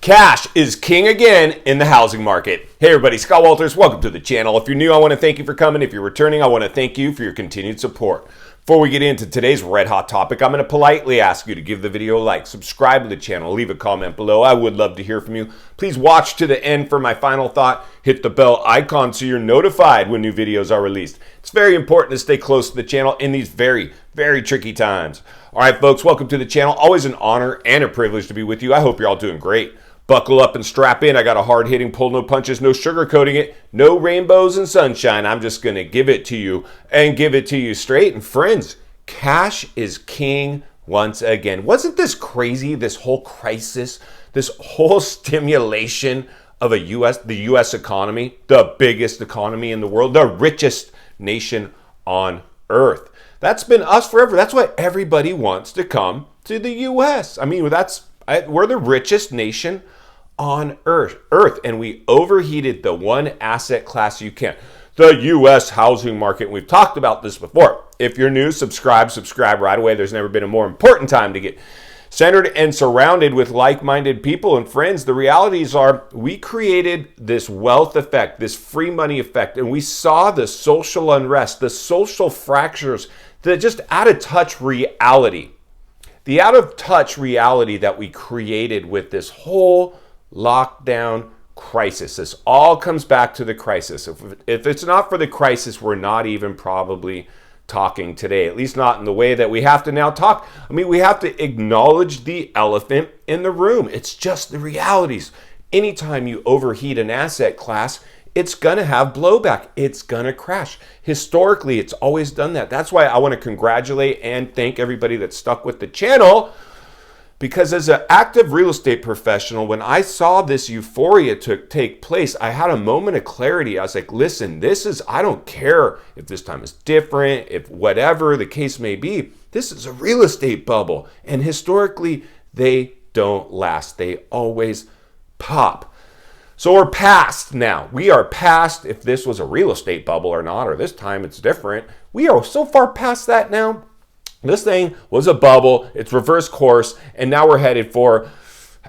Cash is king again in the housing market. Hey everybody, Scott Walters, welcome to the channel. If you're new, I want to thank you for coming. If you're returning, I want to thank you for your continued support. Before we get into today's red hot topic, I'm going to politely ask you to give the video a like, subscribe to the channel, leave a comment below. I would love to hear from you. Please watch to the end for my final thought. Hit the bell icon so you're notified when new videos are released. It's very important to stay close to the channel in these very, very tricky times. All right, folks, welcome to the channel. Always an honor and a privilege to be with you. I hope you're all doing great. Buckle up and strap in. I got a hard-hitting pull, no punches, no sugarcoating it, no rainbows and sunshine. I'm just going to give it to you and give it to you straight. And friends, cash is king once again. Wasn't this crazy, this whole crisis, this whole stimulation of the U.S. economy, the biggest economy in the world, the richest nation on earth? That's been us forever. That's why everybody wants to come to the U.S. I mean, we're the richest nation on earth, and we overheated the one asset class you can, the U.S. housing market. We've talked about this before. If you're new, subscribe right away. There's never been a more important time to get centered and surrounded with like-minded people and friends. The realities are we created this wealth effect, this free money effect, and we saw the social unrest, the social fractures, the just out-of-touch reality. The out-of-touch reality that we created with this whole lockdown crisis. This all comes back to the crisis. If it's not for the crisis, we're not even probably talking today, at least not in the way that we have to now talk. I mean, we have to acknowledge the elephant in the room. It's just the realities. Anytime you overheat an asset class, it's going to have blowback. It's going to crash. Historically, it's always done that. That's why I want to congratulate and thank everybody that stuck with the channel, because as an active real estate professional, when I saw this euphoria take place, I had a moment of clarity. I was like, listen, I don't care if this time is different, if whatever the case may be, this is a real estate bubble. And historically, they don't last. They always pop. So we're past now. We are past if this was a real estate bubble or not, or this time it's different. We are so far past that now. This thing was a bubble. It's reverse course. And now we're headed for,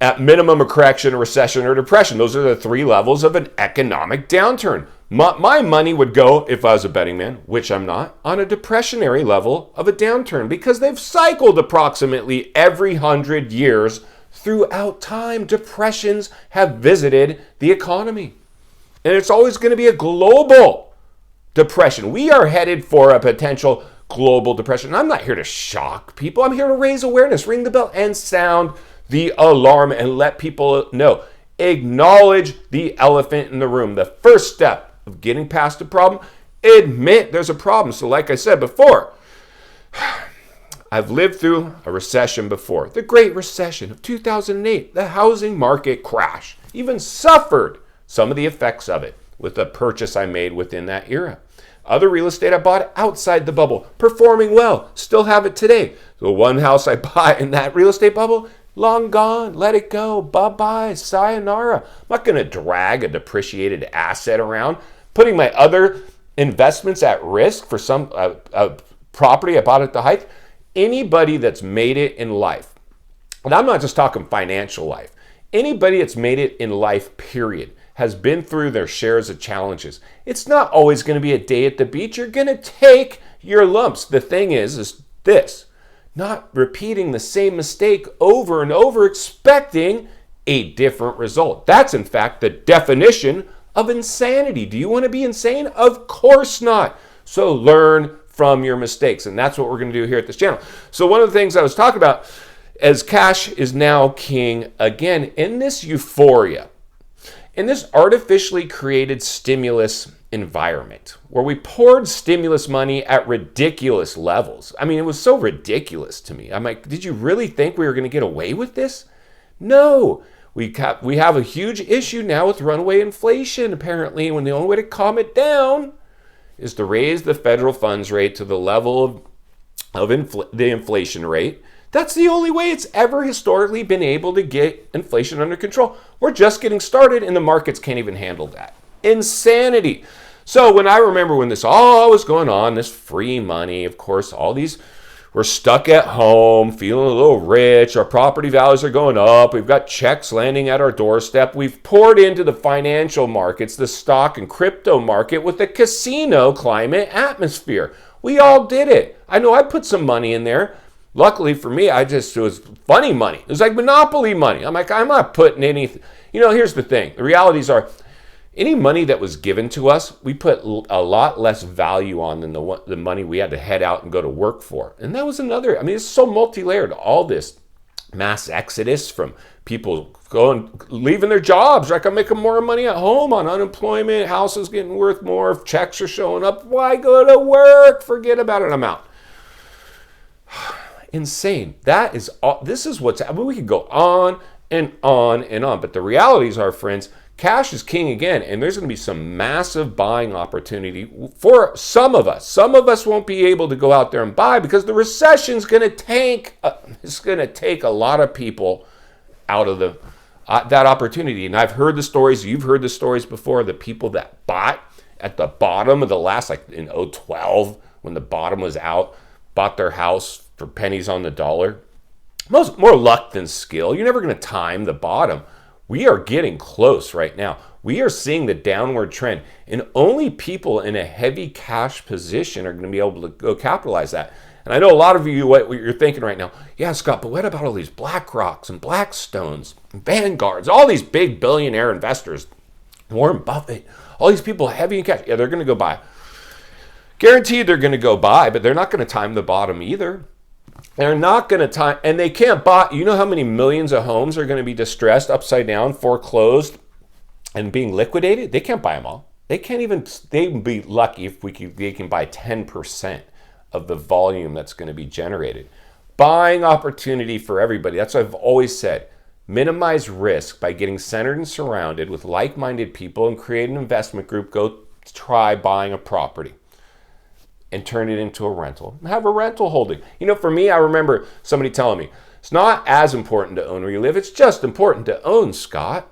at minimum, a correction, a recession, or depression. Those are the three levels of an economic downturn. My money would go, if I was a betting man, which I'm not, on a depressionary level of a downturn, because they've cycled approximately every 100 years. Throughout time, depressions have visited the economy. And it's always going to be a global depression. We are headed for a potential global depression. And I'm not here to shock people. I'm here to raise awareness, ring the bell, and sound the alarm and let people know. Acknowledge the elephant in the room. The first step of getting past a problem, admit there's a problem. So like I said before, I've lived through a recession before. The Great Recession of 2008, the housing market crash. Even suffered some of the effects of it with the purchase I made within that era. Other real estate I bought outside the bubble, performing well, still have it today. The one house I bought in that real estate bubble, long gone, let it go, bye-bye, sayonara. I'm not going to drag a depreciated asset around, putting my other investments at risk for some property I bought at the height. Anybody that's made it in life, and I'm not just talking financial life, anybody that's made it in life, period, has been through their shares of challenges. It's not always going to be a day at the beach. You're going to take your lumps. The thing is this, not repeating the same mistake over and over, expecting a different result. That's, in fact, the definition of insanity. Do you want to be insane? Of course not. So learn from your mistakes. And that's what we're going to do here at this channel. So one of the things I was talking about as cash is now king again in this euphoria, in this artificially created stimulus environment where we poured stimulus money at ridiculous levels. I mean, it was so ridiculous to me. I'm like, did you really think we were going to get away with this? No. We have a huge issue now with runaway inflation, apparently, when the only way to calm it down is to raise the federal funds rate to the level of the inflation rate. That's the only way it's ever historically been able to get inflation under control. We're just getting started and the markets can't even handle that. Insanity. So when I remember when this all was going on, this free money, of course, all these We're stuck at home, feeling a little rich. Our property values are going up. We've got checks landing at our doorstep. We've poured into the financial markets, the stock and crypto market with the casino climate atmosphere. We all did it. I know I put some money in there. Luckily for me, it was funny money. It was like Monopoly money. I'm like, I'm not putting anything. Here's the thing. The realities are, any money that was given to us, we put a lot less value on than the money we had to head out and go to work for. And that was another, it's so multi-layered. All this mass exodus from people leaving their jobs. Like, I'm making more money at home on unemployment. House is getting worth more. If checks are showing up, why go to work? Forget about it. I'm out. Insane. This is what's happening. We could go on and on and on. But the realities are, friends, cash is king again, and there's going to be some massive buying opportunity for some of us. Some of us won't be able to go out there and buy because the recession's going to tank. It's going to take a lot of people out of that opportunity. And I've heard the stories. You've heard the stories before. The people that bought at the bottom of the last, like in 2012, when the bottom was out, bought their house for pennies on the dollar. More luck than skill. You're never going to time the bottom. We are getting close right now. We are seeing the downward trend, and only people in a heavy cash position are going to be able to go capitalize that. And I know a lot of you, what you're thinking right now, yeah, Scott, but what about all these BlackRocks and Blackstones and Vanguards, all these big billionaire investors, Warren Buffett, all these people heavy in cash? Yeah, they're going to go buy. Guaranteed they're going to go buy, but they're not going to time the bottom either. They're not going to time, and they can't buy. You know how many millions of homes are going to be distressed, upside down, foreclosed, and being liquidated? They can't buy them all. They'd be lucky if they can buy 10% of the volume that's going to be generated. Buying opportunity for everybody. That's what I've always said. Minimize risk by getting centered and surrounded with like-minded people and create an investment group. Go try buying a property and turn it into a rental. Have a rental holding. For me, I remember somebody telling me, it's not as important to own where you live, it's just important to own, Scott.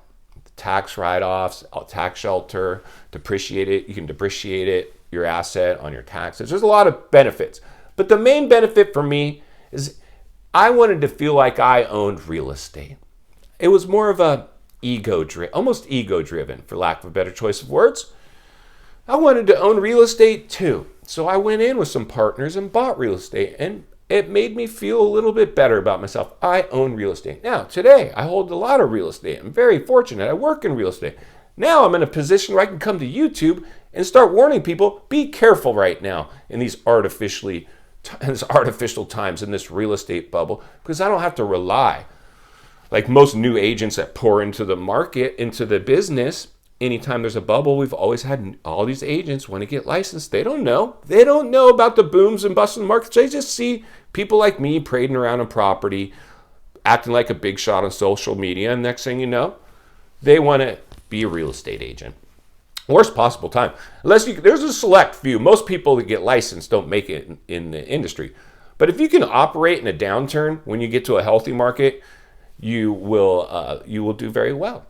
Tax write-offs, tax shelter, depreciate it. You can depreciate it, your asset on your taxes. There's a lot of benefits. But the main benefit for me is I wanted to feel like I owned real estate. It was more of almost ego-driven, for lack of a better choice of words. I wanted to own real estate too. So I went in with some partners and bought real estate, and it made me feel a little bit better about myself. I own real estate. Now, today, I hold a lot of real estate. I'm very fortunate. I work in real estate. Now I'm in a position where I can come to YouTube and start warning people, be careful right now in these artificial times in this real estate bubble, because I don't have to rely, like most new agents that pour into the market, into the business. Anytime there's a bubble, we've always had all these agents want to get licensed. They don't know. They don't know about the booms and busts in the markets. They just see people like me parading around on property, acting like a big shot on social media. And next thing you know, they want to be a real estate agent. Worst possible time. There's a select few. Most people that get licensed don't make it in the industry. But if you can operate in a downturn when you get to a healthy market, you will do very well.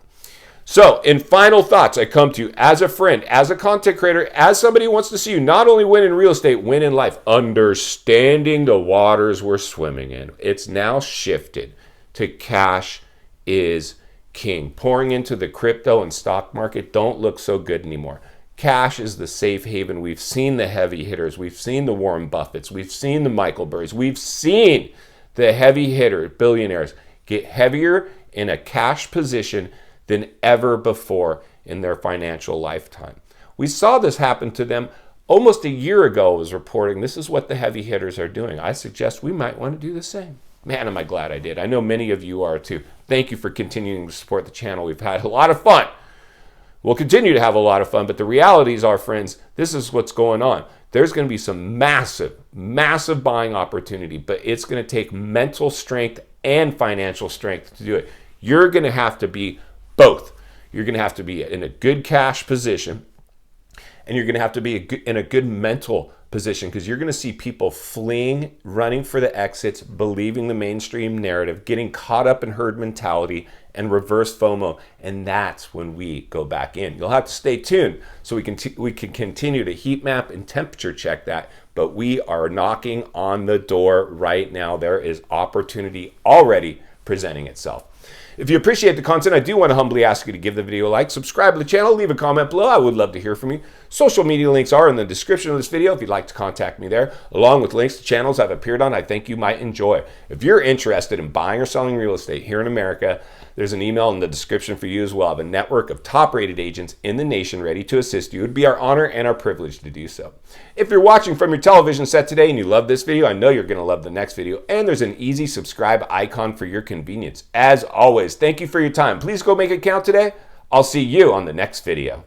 So, in final thoughts, I come to you as a friend, as a content creator, as somebody who wants to see you not only win in real estate, win in life, understanding the waters we're swimming in. It's now shifted to cash is king. Pouring into the crypto and stock market don't look so good anymore. Cash is the safe haven. We've seen the heavy hitters. We've seen the Warren Buffetts. We've seen the Michael Burrys. We've seen the heavy hitter billionaires get heavier in a cash position than ever before in their financial lifetime. We saw this happen to them almost a year ago. I was reporting this is what the heavy hitters are doing. I suggest we might want to do the same. Man, am I glad I did. I know many of you are too. Thank you for continuing to support the channel. We've had a lot of fun. We'll continue to have a lot of fun, but the realities are, friends, this is what's going on. There's going to be some massive buying opportunity, but it's going to take mental strength and financial strength to do it. You're going to have to be both. You're going to have to be in a good cash position, and you're going to have to be in a good mental position, because you're going to see people fleeing, running for the exits, believing the mainstream narrative, getting caught up in herd mentality, and reverse FOMO, and that's when we go back in. You'll have to stay tuned so we can continue to heat map and temperature check that, but we are knocking on the door right now. There is opportunity already presenting itself. If you appreciate the content, I do want to humbly ask you to give the video a like, subscribe to the channel, leave a comment below. I would love to hear from you. Social media links are in the description of this video if you'd like to contact me there, along with links to channels I've appeared on I think you might enjoy. If you're interested in buying or selling real estate here in America, there's an email in the description for you as well. I have a network of top-rated agents in the nation ready to assist you. It would be our honor and our privilege to do so. If you're watching from your television set today and you love this video, I know you're going to love the next video, and there's an easy subscribe icon for your convenience. As always, thank you for your time. Please go make it count today. I'll see you on the next video.